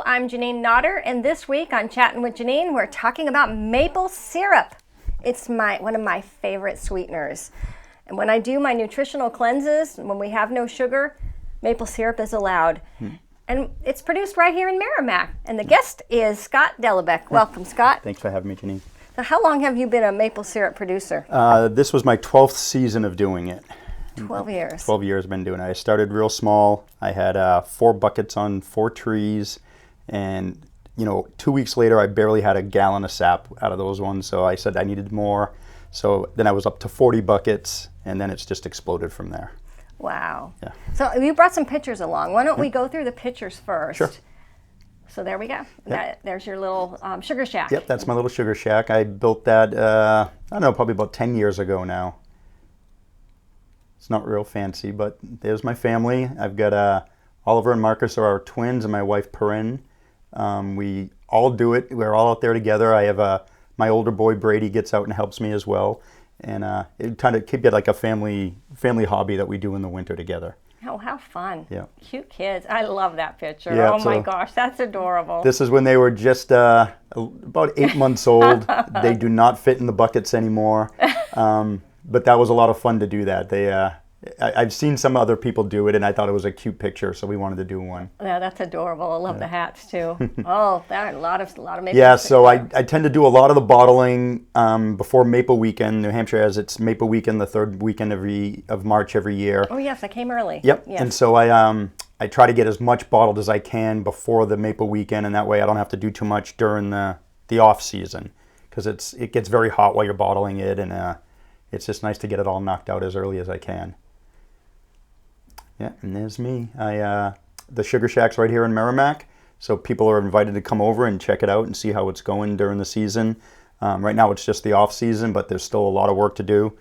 I'm Janine Nodder, and this week on Chatting with Janine, we're talking about maple syrup. It's one of my favorite sweeteners. And when I do my nutritional cleanses, when we have no sugar, maple syrup is allowed. And it's produced right here in Merrimack. And the guest is Scott Delibac. Welcome, Scott. Thanks for having me, Janine. So how long have you been a maple syrup producer? This was my 12th season of doing it. 12 years. 12 years I've been doing it. I started real small. I had 4 buckets on 4 trees. And, 2 weeks later, I barely had a gallon of sap out of those ones. So I said I needed more. So then I was up to 40 buckets, and then it's just exploded from there. Wow. Yeah. So you brought some pictures along. Why don't we go through the pictures first? Sure. So there we go. Yep. There's your little sugar shack. Yep, that's my little sugar shack. I built that, I don't know, probably about 10 years ago now. It's not real fancy, but there's my family. I've got Oliver and Marcus are our twins, and my wife Perrin. We all do it. We're all out there together. I have my older boy Brady gets out and helps me as well, and it kind of keep it like a family hobby that we do in the winter together. Oh, how fun. Yeah. Cute kids. I love that picture. Yeah, oh my gosh, that's adorable. This is when they were just about 8 months old. They do not fit in the buckets anymore. But that was a lot of fun to do that. I've seen some other people do it, and I thought it was a cute picture, so we wanted to do one. Yeah, that's adorable. I love the hats too. Oh, there are a lot of maple. Yeah, so I tend to do a lot of the bottling before Maple Weekend. New Hampshire has its Maple Weekend the third weekend of March every year. Oh yes, I came early. Yep. Yes. And so I try to get as much bottled as I can before the Maple Weekend, and that way I don't have to do too much during the off season, because it gets very hot while you're bottling it, and it's just nice to get it all knocked out as early as I can. Yeah, and there's me. The Sugar Shack's right here in Merrimack, so people are invited to come over and check it out and see how it's going during the season. Right now it's just the off season, but there's still a lot of work to do.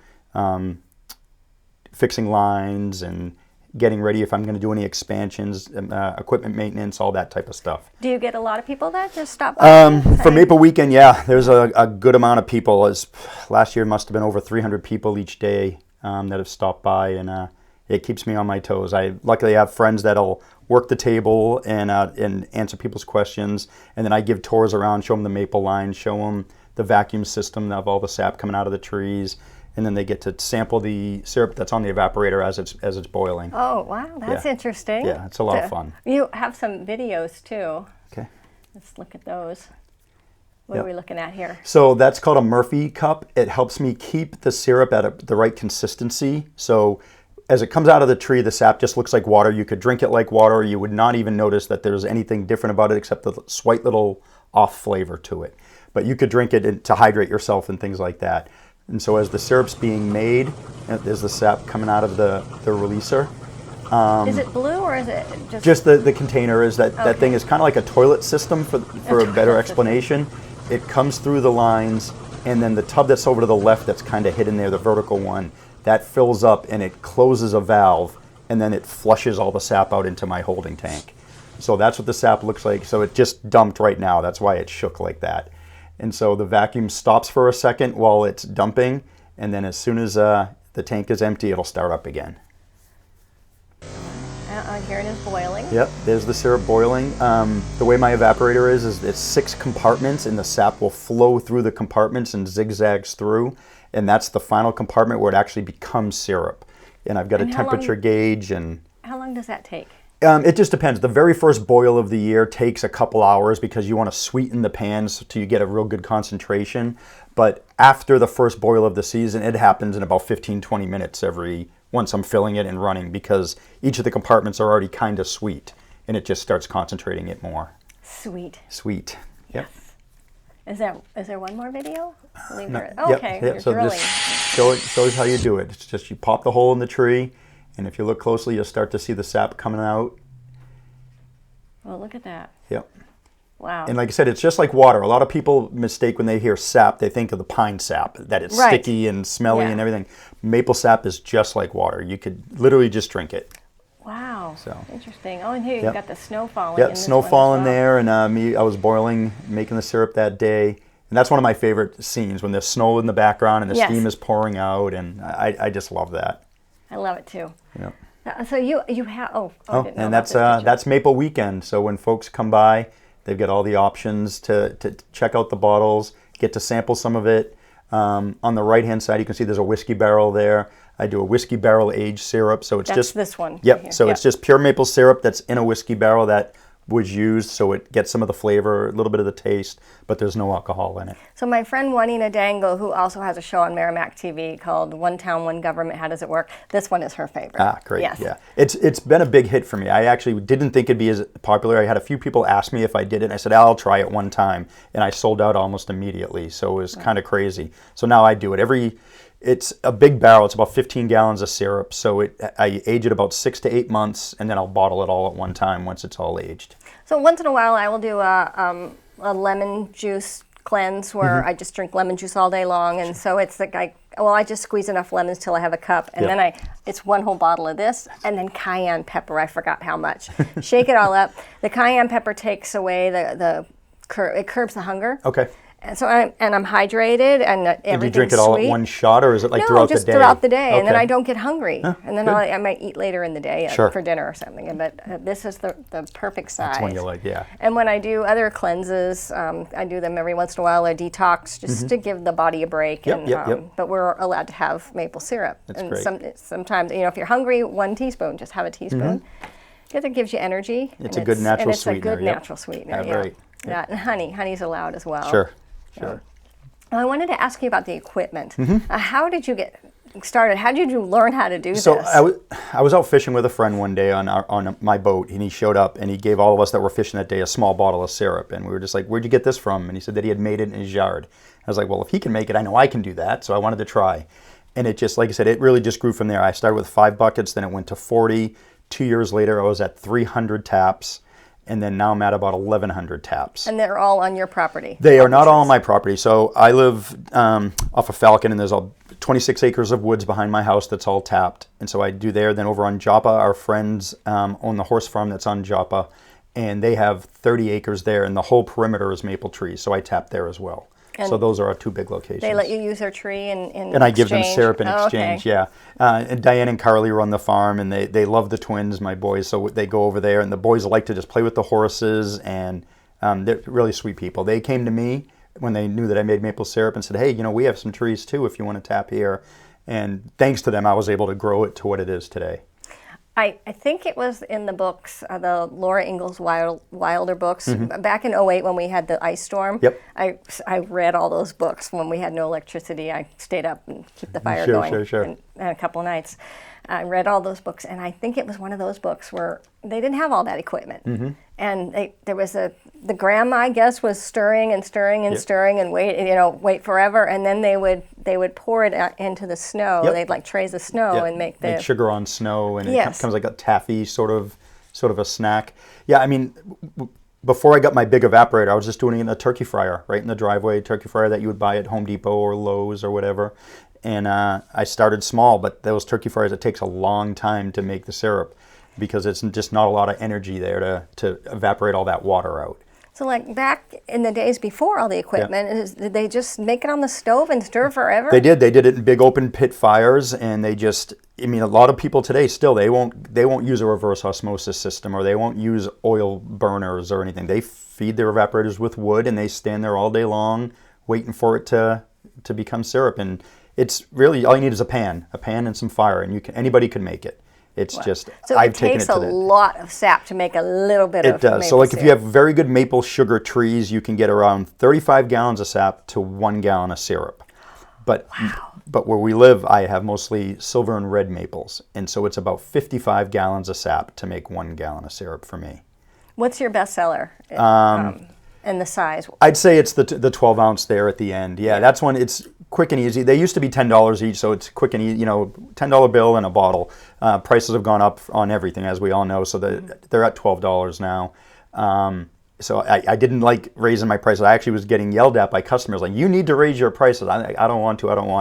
Fixing lines and getting ready if I'm going to do any expansions, equipment maintenance, all that type of stuff. Do you get a lot of people that just stop by? For Maple Weekend, yeah, there's a good amount of people. Last year must have been over 300 people each day that have stopped by, and it keeps me on my toes. I luckily have friends that'll work the table and answer people's questions, and then I give tours around, show them the maple line, show them the vacuum system of all the sap coming out of the trees, and then they get to sample the syrup that's on the evaporator as it's boiling. Oh wow, that's interesting. Yeah, it's a lot of fun. You have some videos too. Okay. Let's look at those. What are we looking at here? So that's called a Murphy cup. It helps me keep the syrup at the right consistency. So as it comes out of the tree, the sap just looks like water. You could drink it like water. You would not even notice that there's anything different about it except the slight little off flavor to it. But you could drink it to hydrate yourself and things like that. And so as the syrup's being made, there's the sap coming out of the releaser. Is it blue or is it just... Just the container is that thing is kind of like a toilet system for a better explanation. It comes through the lines, and then the tub that's over to the left that's kind of hidden there, the vertical one, that fills up and it closes a valve, and then it flushes all the sap out into my holding tank. So that's what the sap looks like. So it just dumped right now. That's why it shook like that. And so the vacuum stops for a second while it's dumping, and then as soon as the tank is empty, it'll start up again. Here it is boiling. Yep, there's the syrup boiling. The way my evaporator is it's 6 compartments, and the sap will flow through the compartments and zigzags through, and that's the final compartment where it actually becomes syrup. And I've got a temperature gauge. And how long does that take? It just depends. The very first boil of the year takes a couple hours because you want to sweeten the pans till you get a real good concentration. But after the first boil of the season, it happens in about 15-20 minutes once I'm filling it and running, because each of the compartments are already kind of sweet, and it just starts concentrating it more. Sweet. Sweet. Yep. Yes. Is there one more video? No. Okay. Yep. So drilling. this shows how you do it. It's just you pop the hole in the tree, and if you look closely, you'll start to see the sap coming out. Well, look at that. Yep. Wow. And like I said, it's just like water. A lot of people mistake when they hear sap, they think of the pine sap, that it's sticky and smelly and everything. Maple sap is just like water. You could literally just drink it. Wow. So interesting. Oh, and here you've got the snow falling. Yeah, snow falling there, and I was boiling, making the syrup that day. And that's one of my favorite scenes, when there's snow in the background and the steam is pouring out, and I just love that. I love it too. Yeah. So you have and that's Maple Weekend. So when folks come by, They've got all the options to check out the bottles, get to sample some of it. On the right-hand side, you can see there's a whiskey barrel there. I do a whiskey barrel aged syrup, so it's just this one. Yep. Right, so it's just pure maple syrup that's in a whiskey barrel that was used, so it gets some of the flavor, a little bit of the taste, but there's no alcohol in it. So my friend Juanita Dangle, who also has a show on Merrimack TV called One Town, One Government, How Does It Work? This one is her favorite. Ah, great. Yes. Yeah. It's been a big hit for me. I actually didn't think it'd be as popular. I had a few people ask me if I did it, and I said, I'll try it one time. And I sold out almost immediately, so it was kind of crazy. So now I do it. It's a big barrel. It's about 15 gallons of syrup. So I age it about 6 to 8 months, and then I'll bottle it all at one time once it's all aged. So once in a while, I will do a lemon juice cleanse where I just drink lemon juice all day long, and so it's like I just squeeze enough lemons till I have a cup, and then it's one whole bottle of this, and then cayenne pepper. I forgot how much. Shake it all up. The cayenne pepper takes away it curbs the hunger. Okay. And so I'm hydrated, and everything's Did you drink it all sweet. at one shot, or is it like No, throughout the day? just throughout the day, Okay. and then I don't get hungry, and then good. I might eat later in the day Sure. for dinner or something. But this is the perfect size. That's when you like, yeah. And when I do other cleanses, I do them every once in a while, a detox, just to give the body a break. Yep. But we're allowed to have maple syrup. That's and great. Sometimes, if you're hungry, 1 teaspoon, just have a teaspoon. Because it gives you energy. It's a good natural It's sweetener. a good natural sweetener. Yeah, right. Yeah, and honey's allowed as well. Sure. I wanted to ask you about the equipment. How did you get started? How did you learn how to do So this? I was out fishing with a friend one day on my boat, and he showed up and he gave all of us that were fishing that day a small bottle of syrup, and we were just like, "Where'd you get this from?" And he said that he had made it in his yard. I was like, "Well, if he can make it, I know I can do that." So I wanted to try, and it just, like I said, it really just grew from there. I started with 5 buckets, then it went to 40. 2 years later, I was at 300 taps. And then now I'm at about 1,100 taps. And they're all on your property? They are not all on my property. So I live off of Falcon, and there's 26 acres of woods behind my house that's all tapped. And so I do there. Then over on Joppa, our friends own the horse farm that's on Joppa, and they have 30 acres there, and the whole perimeter is maple trees. So I tap there as well. And so those are our 2 big locations. they let you use their tree in And I give them exchange? syrup in Oh, exchange, okay. yeah. And Diane and Carly run the farm, and they love the twins, my boys, so they go over there, and the boys like to just play with the horses, and they're really sweet people. They came to me when they knew that I made maple syrup and said, "Hey, we have some trees too if you want to tap here." And thanks to them, I was able to grow it to what it is today. I think it was in the books, the Laura Ingalls Wilder books, back in '08 when we had the ice storm. Yep. I read all those books when we had no electricity. I stayed up and keep the fire Sure, going sure. And a couple of nights. I read all those books, and I think it was one of those books where they didn't have all that equipment. And there was the grandma, I guess, was stirring and stirring and stirring and wait forever, and then they would pour it out into the snow. Yep. They'd like trays of snow and make sugar on snow, and Yes. it comes like a taffy sort of a snack. Yeah, I mean, before I got my big evaporator, I was just doing it in a turkey fryer, right in the driveway, turkey fryer that you would buy at Home Depot or Lowe's or whatever. And I started small, but those turkey fryers, it takes a long time to make the syrup because it's just not a lot of energy there to evaporate all that water out. So like back in the days before all the equipment, did they just make it on the stove and stir forever? They did. They did it in big open pit fires, and a lot of people today still, they won't use a reverse osmosis system, or they won't use oil burners or anything. They feed their evaporators with wood, and they stand there all day long waiting for it to become syrup. And it's really, all you need is a pan and some fire, and anybody can make it. It's just, so I've it taken takes it to a lot of sap to make a little bit of It does. maple So like if you syrup. have very good maple sugar trees, you can get around 35 gallons of sap to 1 gallon of syrup. But where we live, I have mostly silver and red maples, and so it's about 55 gallons of sap to make 1 gallon of syrup for me. What's your best seller? And the size? I'd say it's the 12 ounce there at the end. Yeah, that's one. It's quick and easy. They used to be $10 each, so it's quick and easy. $10 bill and a bottle. Prices have gone up on everything, as we all know. So they're at $12 now. So I didn't like raising my prices. I actually was getting yelled at by customers like, "You need to raise your prices." I don't want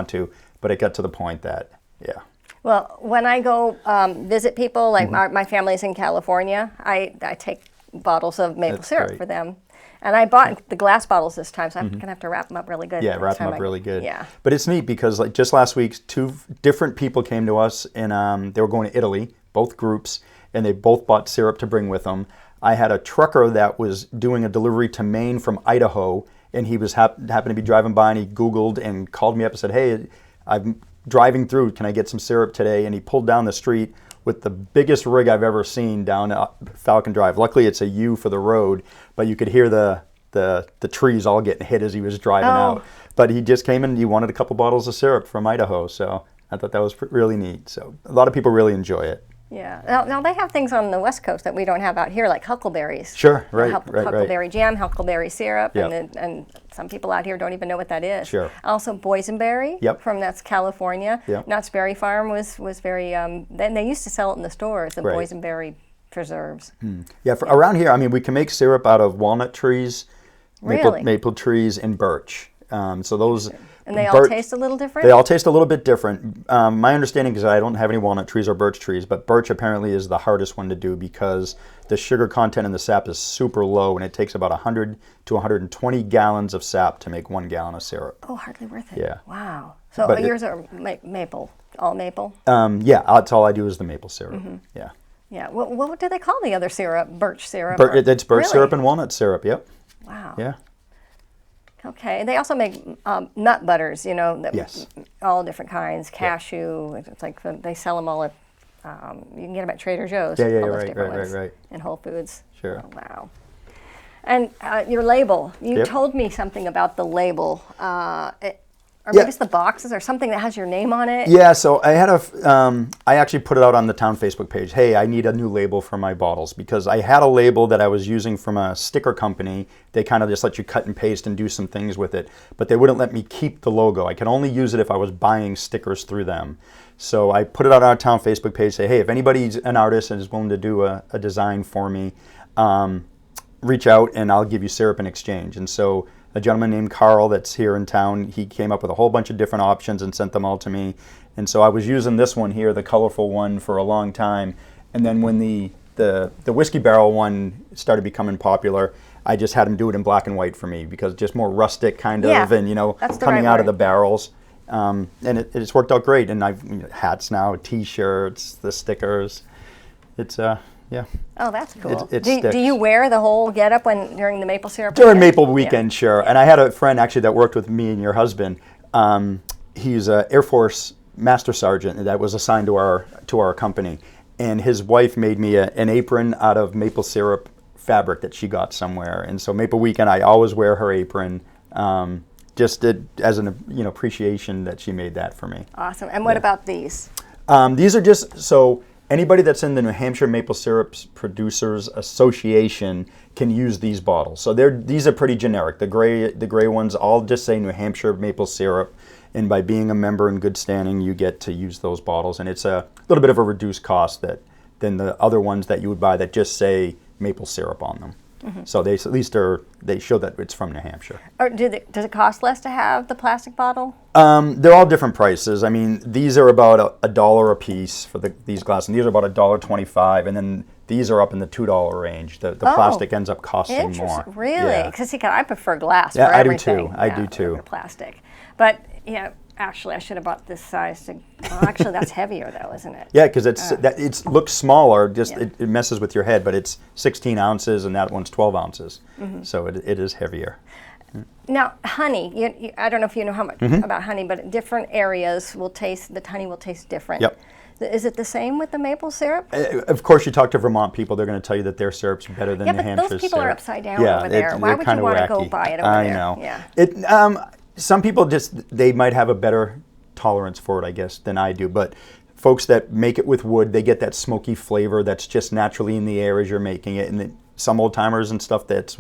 to. But it got to the point that, yeah. Well, when I go visit people, like my family's in California, I take bottles of maple That's syrup great. for them. And I bought the glass bottles this time, so I'm going to have to wrap them up really good. Yeah, next wrap them time up really good. Yeah. But it's neat because like just last week, 2 different people came to us, and they were going to Italy, both groups, and they both bought syrup to bring with them. I had a trucker that was doing a delivery to Maine from Idaho, and he was happened to be driving by, and he Googled and called me up and said, hey, I'm driving through, can I get some syrup today? And he pulled down the street with the biggest rig I've ever seen down Falcon Drive. Luckily, it's a U for the road, but you could hear the trees all getting hit as he was driving out. But he just came in and he wanted a couple bottles of syrup from Idaho, so I thought that was really neat. So a lot of people really enjoy it. Yeah. Now they have things on the West Coast that we don't have out here, like huckleberries. Sure, right, Huckleberry jam, huckleberry syrup, Yep. and some people out here don't even know what that is. Sure. Also boysenberry, Yep. That's California. Yep. Knott's Berry Farm was very. Then they used to sell it in the stores, the Right. boysenberry preserves. Yeah, around here, I mean, we can make syrup out of walnut trees, Really? maple trees, and birch. So those. And they all taste a little different? They all taste a little bit different. My understanding is I don't have any walnut trees or birch trees, but birch apparently is the hardest one to do because the sugar content in the sap is super low, and it takes about 100 to 120 gallons of sap to make 1 gallon of syrup. Oh, hardly worth it. Yeah. Wow. So But yours are maple, all maple? Yeah, that's all I do is the maple syrup. Yeah. Yeah. What do they call the other syrup? Birch syrup? It's birch Really? syrup and walnut syrup, yep. Wow. Yeah. Okay. They also make nut butters, Yes. all different kinds, cashew. It's like they sell them all at, you can get them at Trader Joe's. Yeah, all those right, different right, ones, right. and Whole Foods. Sure. Oh, wow. And your label, you Yep. told me something about the label. Or Yeah. maybe it's the boxes or something that has your name on it. Yeah, so I had I actually put it out on the town Facebook page. Hey, I need a new label for my bottles because I had a label that I was using from a sticker company. They kind of just let you cut and paste and do some things with it, but they wouldn't let me keep the logo. I could only use it if I was buying stickers through them. So I put it out on our town Facebook page, say, hey, if anybody's an artist and is willing to do a design for me, reach out and I'll give you syrup in exchange. And so a gentleman named Carl that's here in town, he came up with a whole bunch of different options and sent them all to me. And so I was using this one here, the colorful one, for a long time. And then when the whiskey barrel one started becoming popular, I just had him do it in black and white for me because just more rustic kind of, and that's the coming right out of word. the barrels. And it's worked out great. And I've hats now, T-shirts, the stickers. It's yeah. Oh, that's cool. It do sticks. you wear the whole getup during the maple syrup? During weekend? Maple Weekend, sure. And I had a friend actually that worked with me and your husband. He's an Air Force Master Sergeant that was assigned to our company. And his wife made me an apron out of maple syrup fabric that she got somewhere. And so Maple Weekend, I always wear her apron, just as an appreciation that she made that for me. Awesome. And what about these? These are just so. Anybody that's in the New Hampshire Maple Syrup Producers Association can use these bottles. So these are pretty generic. The gray ones all just say New Hampshire Maple Syrup, and by being a member in good standing, you get to use those bottles. And it's a little bit of a reduced cost than the other ones that you would buy that just say maple syrup on them. So they at least they show that it's from New Hampshire. Or does it cost less to have the plastic bottle? They're all different prices. I mean, these are about $1 a piece for these glasses, and these are about $1.25, and then these are up in the $2 range. The plastic ends up costing more. Really? Because I prefer glass Yeah, for I do everything. too. I do too. Over plastic. But actually, I should have bought this size. Actually, that's heavier though, isn't it? Yeah, because it looks smaller. It messes with your head, but it's 16 ounces, and that one's 12 ounces. So it is heavier. Now, honey. I don't know if you know how much about honey, but different areas the honey will taste different. Yep. Is it the same with the maple syrup? Of course, you talk to Vermont people; they're going to tell you that their syrup's better than New Hampshire's syrup. Yeah, but those people are upside down over there. Why would you want to go buy it over there? I know. Yeah. Some people they might have a better tolerance for it, I guess, than I do. But folks that make it with wood, they get that smoky flavor that's just naturally in the air as you're making it. And some old timers and stuff, that's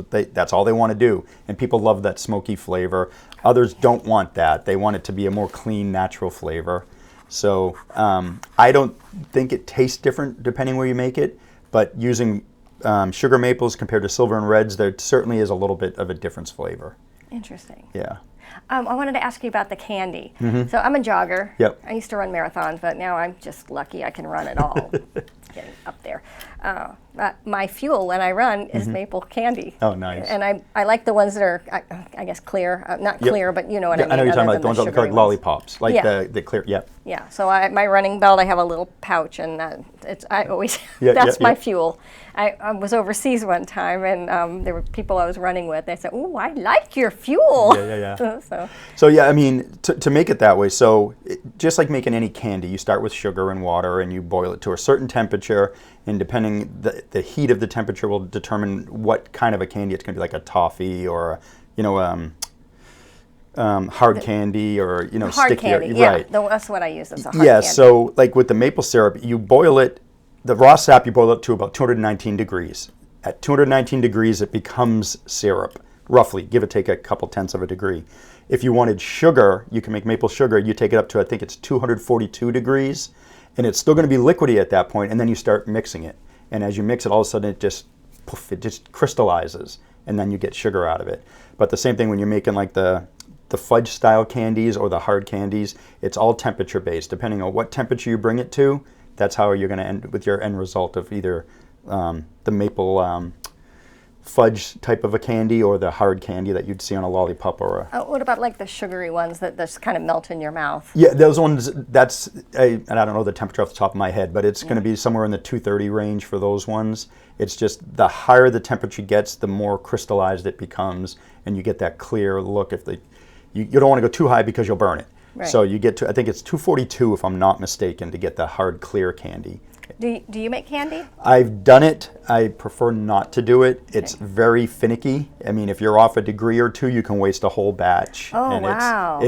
all they want to do. And people love that smoky flavor. Others don't want that. They want it to be a more clean, natural flavor. So I don't think it tastes different depending where you make it. But using sugar maples compared to silver and reds, there certainly is a little bit of a difference flavor. Interesting. Yeah. I wanted to ask you about the candy. So I'm a jogger. Yep. I used to run marathons, but now I'm just lucky I can run at all. Getting up there. My fuel when I run is maple candy. Oh, nice. And I like the ones that are, I guess, clear. Not clear, but you know what I mean. I know you're talking about the ones that look like sugary lollipops, like Yeah. the clear. Yep. Yeah, so my running belt, I have a little pouch, and I always Yeah, that's yeah, my yeah. fuel. I was overseas one time, and there were people I was running with. They said, "Ooh, I like your fuel." Yeah. So So yeah, I mean, to make it that way, so just like making any candy, you start with sugar and water, and you boil it to a certain temperature, and depending the heat of the temperature will determine what kind of a candy it's going to be, like a toffee or hard candy or hard stickier. candy, yeah, Right. that's what I use as a hard Yeah. candy. So like with the maple syrup, you boil it. The raw sap you boil it to about 219 degrees. At 219 degrees, it becomes syrup, roughly, give or take a couple tenths of a degree. If you wanted sugar, you can make maple sugar. You take it up to, I think it's 242 degrees, and it's still going to be liquidy at that point, and then you start mixing it. And as you mix it, all of a sudden it just crystallizes, and then you get sugar out of it. But the same thing when you're making like the fudge style candies or the hard candies, it's all temperature based. Depending on what temperature you bring it to, that's how you're going to end with your end result of either the maple fudge type of a candy or the hard candy that you'd see on a lollipop or a... What about like the sugary ones that just kind of melt in your mouth? Yeah, those ones, and I don't know the temperature off the top of my head, but it's going to be somewhere in the 230 range for those ones. It's just the higher the temperature gets, the more crystallized it becomes, and you get that clear look. You don't want to go too high because you'll burn it. Right. So you get to, I think it's 242 if I'm not mistaken, to get the hard clear candy. Do you make candy? I've done it. I prefer not to do it. It's very finicky. I mean, if you're off a degree or two, you can waste a whole batch. Oh, and wow.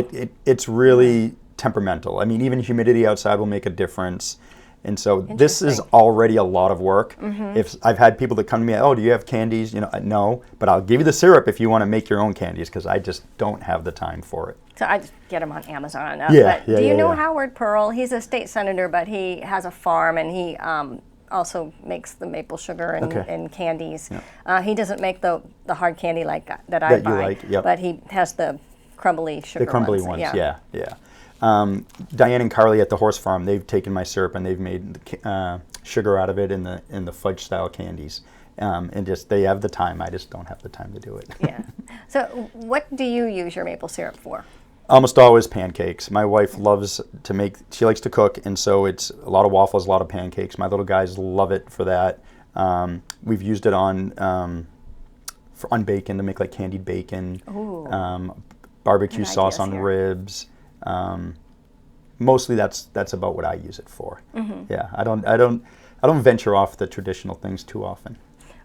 It's really temperamental. I mean, even humidity outside will make a difference. And so this is already a lot of work. If I've had people that come to me, oh, do you have candies? No, but I'll give you the syrup if you want to make your own candies, because I just don't have the time for it. So I just get them on Amazon. Do you know Howard Pearl? He's a state senator, but he has a farm, and he also makes the maple sugar and candies. Yeah. He doesn't make the hard candy like that I buy, you like, yep. But he has the crumbly sugar The crumbly ones, yeah. Diane and Carly at the horse farm, they've taken my syrup and they've made sugar out of it in the fudge style candies. And just they have the time. I just don't have the time to do it. Yeah. So what do you use your maple syrup for? Almost always pancakes. My wife loves to make, she likes to cook, and so it's a lot of waffles, a lot of pancakes. My little guys love it for that. We've used it on bacon to make like candied bacon, barbecue sauce on ribs. Mostly that's about what I use it for. Yeah, I don't venture off the traditional things too often.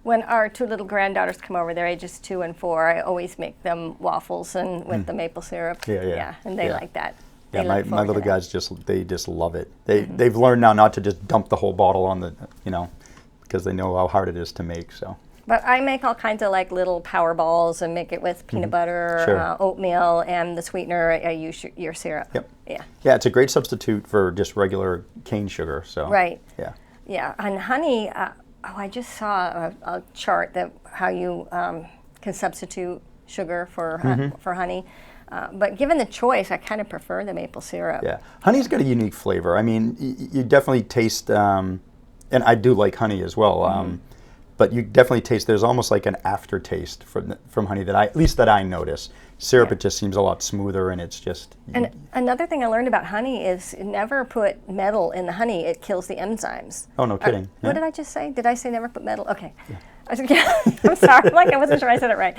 When our two little granddaughters come over, they're ages 2 and 4, I always make them waffles and with the maple syrup. Yeah, and they like that. Yeah, my little guys just love it. They've learned now not to just dump the whole bottle on the, because they know how hard it is to make. So. But I make all kinds of like little power balls and make it with peanut butter, oatmeal, and the sweetener. I use your syrup. Yep. Yeah. Yeah, it's a great substitute for just regular cane sugar. So. Right. Yeah. Yeah, and honey. I just saw a chart that how you can substitute sugar for honey. But given the choice, I kind of prefer the maple syrup. Yeah, honey's got a unique flavor. I mean, you definitely taste, and I do like honey as well. But you definitely taste. There's almost like an aftertaste from honey at least that I notice. Syrup, it just seems a lot smoother, and it's just. And another thing I learned about honey is never put metal in the honey. It kills the enzymes. Oh, no kidding. What did I just say? Did I say never put metal? Okay. Yeah. I'm sorry. I wasn't sure I said it right.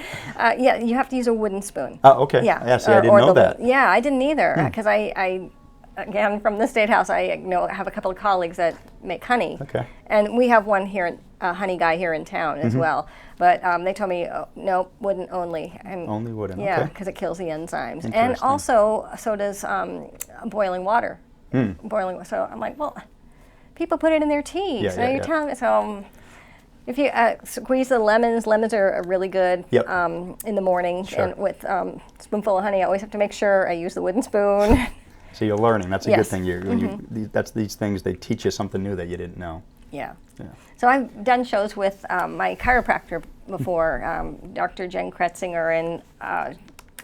Yeah, you have to use a wooden spoon. Oh, okay. Yeah. See, I didn't know that. Yeah, I didn't either, because I again, from the State House, I have a couple of colleagues that make honey. Okay. And we have one here, a honey guy here in town as well. But they told me, no, wooden only. And only wooden, yeah, okay. because it kills the enzymes. And also, so does boiling water. So I'm like, well, people put it in their tea. You're telling me, so if you squeeze the lemons are really good in the morning. Sure. And with a spoonful of honey, I always have to make sure I use the wooden spoon. So you're learning. That's a good thing. That's these things. They teach you something new that you didn't know. Yeah. So I've done shows with my chiropractor before, Dr. Jen Kretzinger, and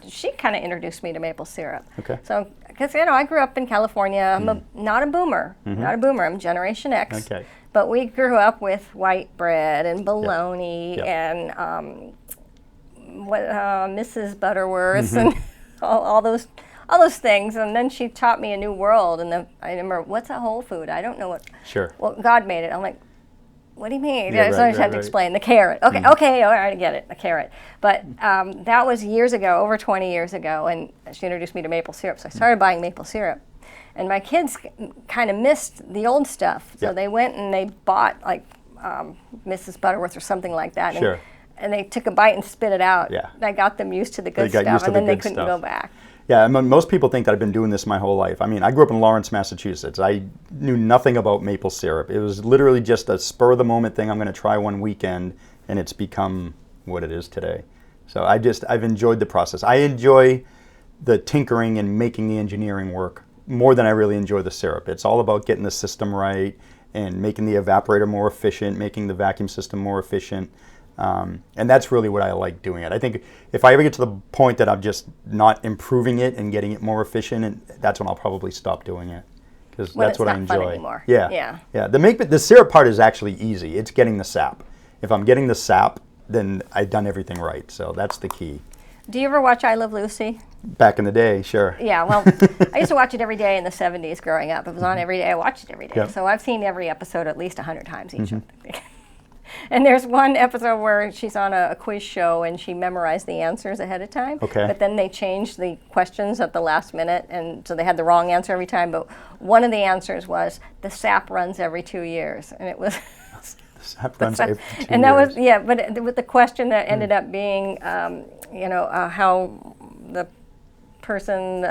she kind of introduced me to maple syrup. Okay. So, because I grew up in California. I'm not a boomer. Not a boomer. I'm Generation X. Okay. But we grew up with white bread and bologna Yep. and Mrs. Butterworth and all those things. And then she taught me a new world. And I remember, what's a whole food? I don't know what. Sure. Well, God made it. I'm like, what do you mean? Yeah, So I just had to explain the carrot. Okay, okay, all right, I get it, the carrot. But that was years ago, over 20 years ago, and she introduced me to maple syrup. So I started buying maple syrup. And my kids kind of missed the old stuff. So they went and they bought like Mrs. Butterworth or something like that. Sure. And they took a bite and spit it out. Yeah. And I got them used to the good got stuff, used to and the then they good couldn't stuff. go back. Yeah, I mean, most people think that I've been doing this my whole life. I mean, I grew up in Lawrence, Massachusetts. I knew nothing about maple syrup. It was literally just a spur-of-the-moment thing I'm going to try one weekend, and it's become what it is today. So I've enjoyed the process. I enjoy the tinkering and making the engineering work more than I really enjoy the syrup. It's all about getting the system right and making the evaporator more efficient, making the vacuum system more efficient. And that's really what I like doing it. I think if I ever get to the point that I'm just not improving it and getting it more efficient, and that's when I'll probably stop doing it, because that's what I enjoy. Fun anymore. Yeah. The syrup part is actually easy. It's getting the sap. If I'm getting the sap, then I've done everything right. So that's the key. Do you ever watch I Love Lucy? Back in the day, sure. Yeah, well, I used to watch it every day in the 70s growing up. It was on every day. I watched it every day. Yep. So I've seen every episode at least 100 times each. And there's one episode where she's on a quiz show and she memorized the answers ahead of time. Okay. But then they changed the questions at the last minute, and so they had the wrong answer every time. But one of the answers was, the sap runs every 2 years. And it was... The sap runs every 2 years. And that was, but with the question that ended up being, how the person,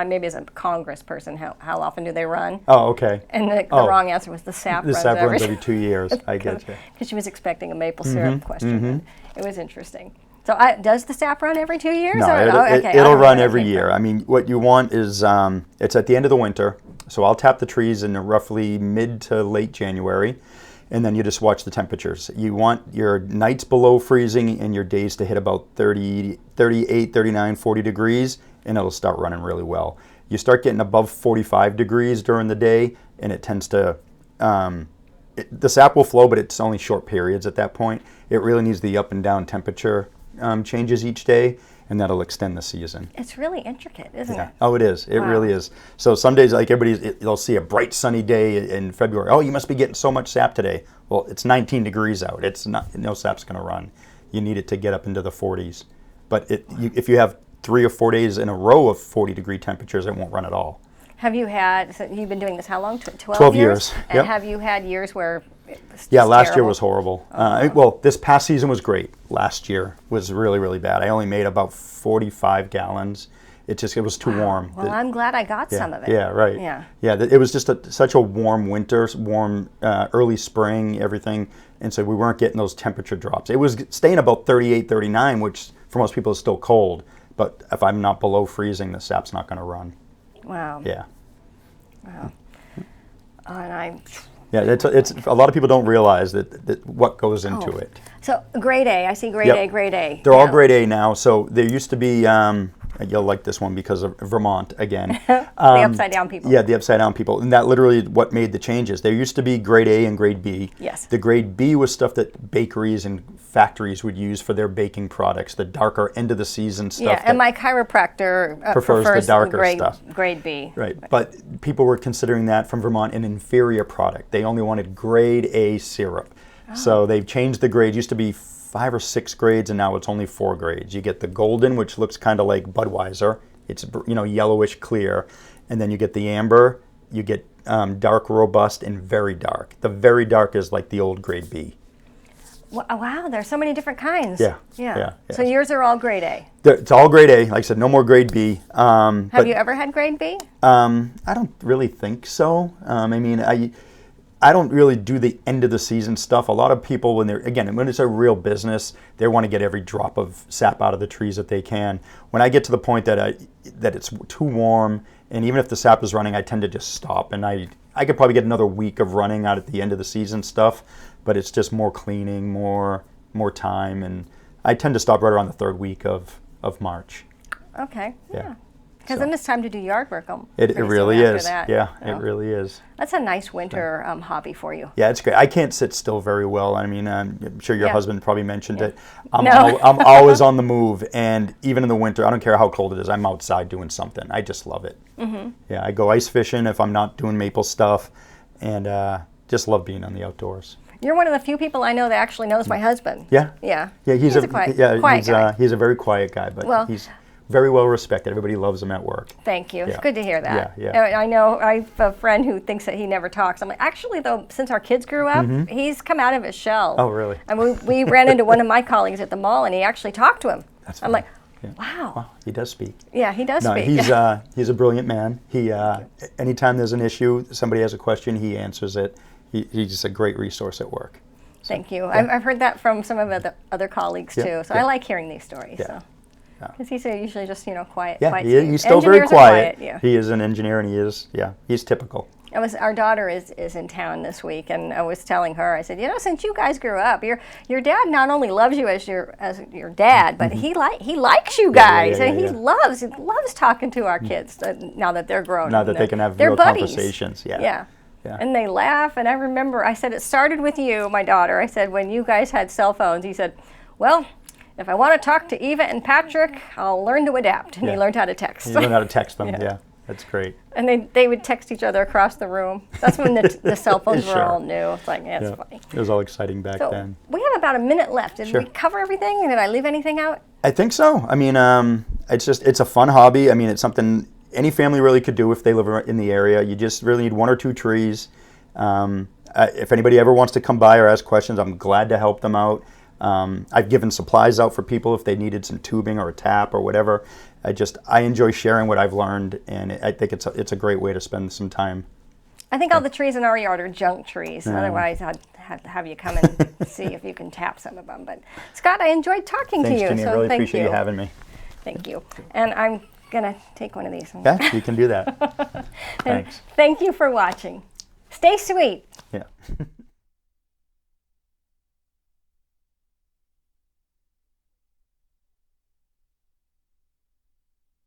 maybe as a Congress person, how often do they run? Oh, okay. And the wrong answer was the sap runs every 2 years. I get you. Because she was expecting a maple syrup question. It was interesting. So does the sap run every 2 years? No, it'll run every year. I mean, what you want is, it's at the end of the winter, so I'll tap the trees in roughly mid to late January, and then you just watch the temperatures. You want your nights below freezing and your days to hit about 30, 38, 39, 40 degrees, and it'll start running really well. You start getting above 45 degrees during the day, and it tends to, the sap will flow, but it's only short periods at that point. It really needs the up and down temperature changes each day, and that'll extend the season. It's really intricate, isn't it? Oh, it is. It really is. So some days, like they'll see a bright sunny day in February. Oh, you must be getting so much sap today. Well, it's 19 degrees out. It's not. No sap's going to run. You need it to get up into the 40s. But if you have 3 or 4 days in a row of 40-degree temperatures, it won't run at all. Have you had? So you've been doing this how long? 12 years. And yep. have you had years where? Last year was horrible. Well, this past season was great. Last year was really, really bad. I only made about 45 gallons. It was too warm. Well, I'm glad I got some of it. Yeah, right. Yeah. It was just such a warm winter, warm early spring, everything. And so we weren't getting those temperature drops. It was staying about 38, 39, which for most people is still cold. But if I'm not below freezing, the sap's not going to run. Wow. Yeah. Wow. And it's a lot of people don't realize that what goes into it. So grade A, I see grade A, grade A. They're all grade A now. So there used to be, you'll like this one because of Vermont again. The upside down people. Yeah, the upside down people. And that literally what made the changes. There used to be grade A and grade B. Yes. The grade B was stuff that bakeries and factories would use for their baking products, the darker end of the season stuff. Yeah, and my chiropractor prefers the darker stuff. Grade B. Right, but people were considering that from Vermont an inferior product. They only wanted grade A syrup. So they've changed the grade. It used to be 5 or 6 grades, and now it's only 4 grades. You get the golden, which looks kind of like Budweiser. It's yellowish clear, and then you get the amber. You get dark, robust, and very dark. The very dark is like the old grade B. Wow, there's so many different kinds. Yeah. So yours are all grade A. It's all grade A. Like I said, no more grade B. Have you ever had grade B? I don't really think so. I don't really do the end of the season stuff. A lot of people, when it's a real business, they want to get every drop of sap out of the trees that they can. When I get to the point that it's too warm, and even if the sap is running, I tend to just stop. And I could probably get another week of running out at the end of the season stuff, but it's just more cleaning, more time, and I tend to stop right around the 3rd week of March. Okay. Yeah. Because So. then it's time to do yard work. It really is. That. Yeah, it really is. That's a nice winter hobby for you. Yeah, it's great. I can't sit still very well. I mean, I'm sure your husband probably mentioned it. No. I'm always on the move, and even in the winter, I don't care how cold it is, I'm outside doing something. I just love it. Mm-hmm. Yeah, I go ice fishing if I'm not doing maple stuff, and just love being on the outdoors. You're one of the few people I know that actually knows my husband. Yeah. Yeah. Yeah, he's a quiet he's guy. He's a very quiet guy, but he's very well respected. Everybody loves him at work. Thank you. Yeah. It's good to hear that. Yeah. I know I have a friend who thinks that he never talks. I'm like, actually, though, since our kids grew up, he's come out of his shell. Oh, really? And we ran into one of my colleagues at the mall, and he actually talked to him. That's I'm funny. like, wow. Well, he does speak. Yeah, he does No, speak. he's a brilliant man. He anytime there's an issue, somebody has a question, he answers it. He's just a great resource at work. So, Thank you. I've heard that from some of the other colleagues too. So I like hearing these stories. Yeah. Because he's usually just quiet. Yeah, quiet he's still very Engineers are quiet. Yeah. He is an engineer, and he's typical. Our daughter is in town this week, and I was telling her, I said, since you guys grew up, your dad not only loves you as your dad, but he likes you guys, and he loves talking to our kids now that they're grown. Now that they can have real buddies. Conversations. Yeah. And they laugh, and I remember I said, it started with you, my daughter. I said, when you guys had cell phones, he said, well, if I want to talk to Eva and Patrick, I'll learn to adapt. And he learned how to text. He learned how to text them, yeah. That's great. And they would text each other across the room. That's when the cell phones were all new. It's like, it's funny. It was all exciting back then. We have about a minute left. Did we cover everything? Did I leave anything out? I think so. I mean, it's a fun hobby. I mean, it's something any family really could do if they live in the area. You just really need 1 or 2 trees. If anybody ever wants to come by or ask questions, I'm glad to help them out. I've given supplies out for people if they needed some tubing or a tap or whatever. I enjoy sharing what I've learned, and I think it's a great way to spend some time. I think all the trees in our yard are junk trees. Otherwise, I'd have you come and see if you can tap some of them. But Scott, I enjoyed talking to you. Thanks, Jenny. I really appreciate you having me. Thank you. And I'm gonna take one of these. Yeah, you can do that. Thanks. Thank you for watching. Stay sweet. Yeah.